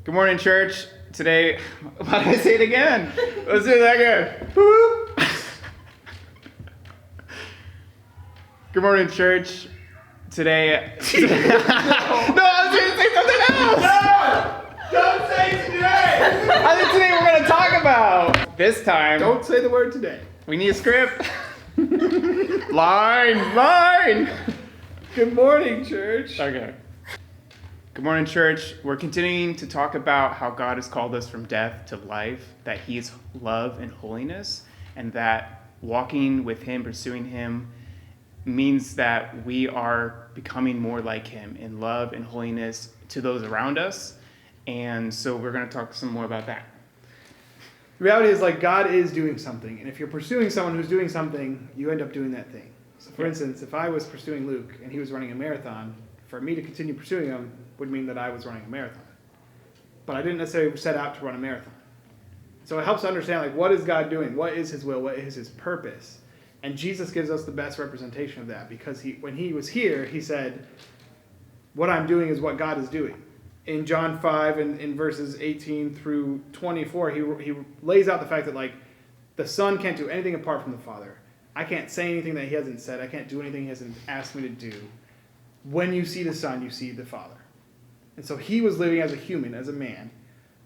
Good morning, church. Today, why did I say it again? Let's do that again. Whoop. Good morning, church. Today. No, I was going to say something else. No! Don't say today! I think today we're going to talk about. This time. Don't say the word today. We need a script. Line. Good morning, church. Okay. Good morning, church. We're continuing to talk about how God has called us from death to life, that He is love and holiness, and that walking with Him, pursuing Him, means that we are becoming more like Him in love and holiness to those around us. And so we're going to talk some more about that. The reality is, God is doing something. And if you're pursuing someone who's doing something, you end up doing that thing. So, for instance, if I was pursuing Luke and he was running a marathon, for me to continue pursuing him would mean that I was running a marathon. But I didn't necessarily set out to run a marathon. So it helps to understand, what is God doing? What is His will? What is His purpose? And Jesus gives us the best representation of that, because when He was here, He said, what I'm doing is what God is doing. In John 5 and in verses 18 through 24, he lays out the fact that the Son can't do anything apart from the Father. I can't say anything that He hasn't said. I can't do anything He hasn't asked me to do. When you see the Son, you see the Father. And so He was living as a human, as a man,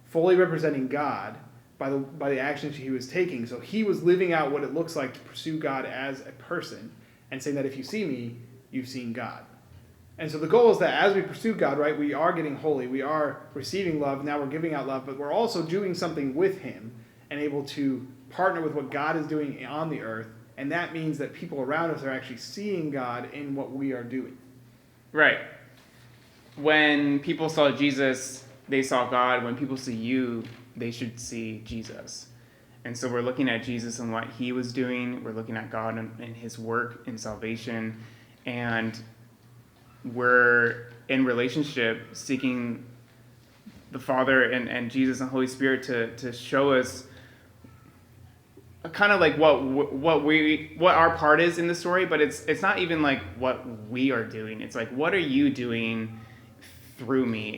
fully representing God by the actions He was taking. So He was living out what it looks like to pursue God as a person and saying that if you see me, you've seen God. And so the goal is that as we pursue God, right, we are getting holy, we are receiving love, now we're giving out love, but we're also doing something with Him and able to partner with what God is doing on the earth, and that means that people around us are actually seeing God in what we are doing. Right. When people saw Jesus, they saw God. When people see you, they should see Jesus. And so we're looking at Jesus and what He was doing. We're looking at God and His work in salvation, and we're in relationship seeking the Father and Jesus and Holy Spirit to show us kind of what our part is in the story, but it's not even what we are doing. It's what are you doing through me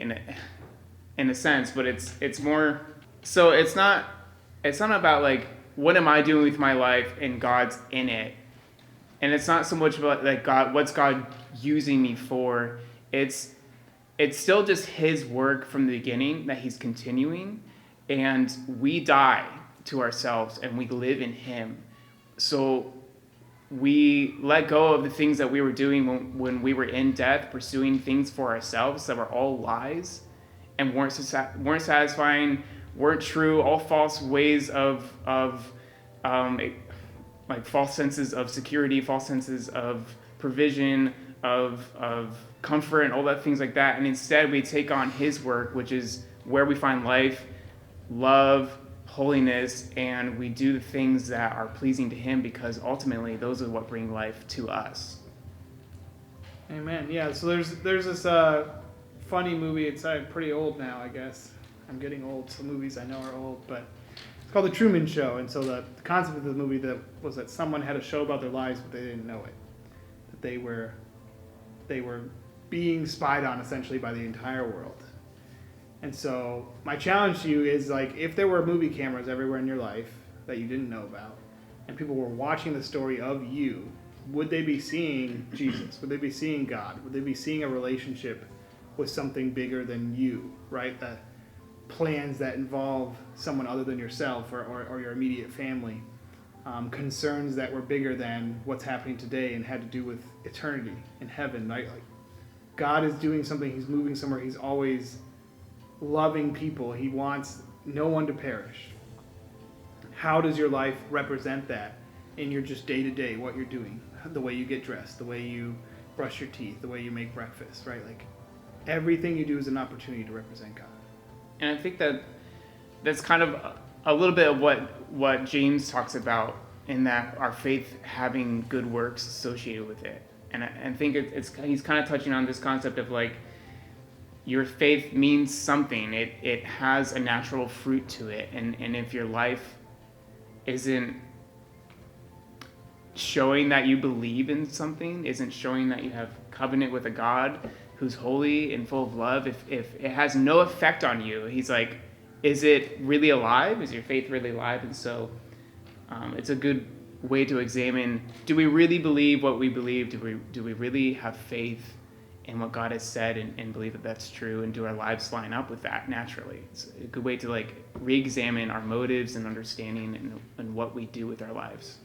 in a sense, but it's more so it's not about what am I doing with my life and God's in it. And it's not so much about God, what's God using me for? It's still just His work from the beginning that He's continuing, and we die to ourselves and we live in Him. So we let go of the things that we were doing when we were in death, pursuing things for ourselves that were all lies and weren't satisfying, weren't true, all false ways of false senses of security, false senses of provision, of comfort, and all that things like that. And instead we take on His work, which is where we find life, love, holiness, and we do the things that are pleasing to Him, because ultimately those are what bring life to us. Amen. Yeah, so there's this funny movie. It's pretty old now, I guess. I'm getting old, so movies I know are old, but it's called The Truman Show. And so the concept of the movie was that someone had a show about their lives, but they didn't know it. That they were being spied on essentially by the entire world. And so my challenge to you is if there were movie cameras everywhere in your life that you didn't know about, and people were watching the story of you, would they be seeing Jesus? Would they be seeing God? Would they be seeing a relationship with something bigger than you, right? The plans that involve someone other than yourself or your immediate family, concerns that were bigger than what's happening today and had to do with eternity in heaven, right? God is doing something, He's moving somewhere, He's always loving people. He wants no one to perish. How does your life represent that in your just day-to-day, what you're doing, the way you get dressed, the way you brush your teeth, the way you make breakfast, right? Everything you do is an opportunity to represent God. And I think that's kind of a little bit of what James talks about, in that our faith having good works associated with it. And I think he's kind of touching on this concept of your faith means something. It has a natural fruit to it. And if your life isn't showing that you believe in something, isn't showing that you have covenant with a God, who's holy and full of love, if it has no effect on you, he's like, is it really alive? Is your faith really alive? And so it's a good way to examine, do we really believe what we believe? Do we really have faith in what God has said and believe that that's true? And do our lives line up with that naturally? It's a good way to like re-examine our motives and understanding and what we do with our lives.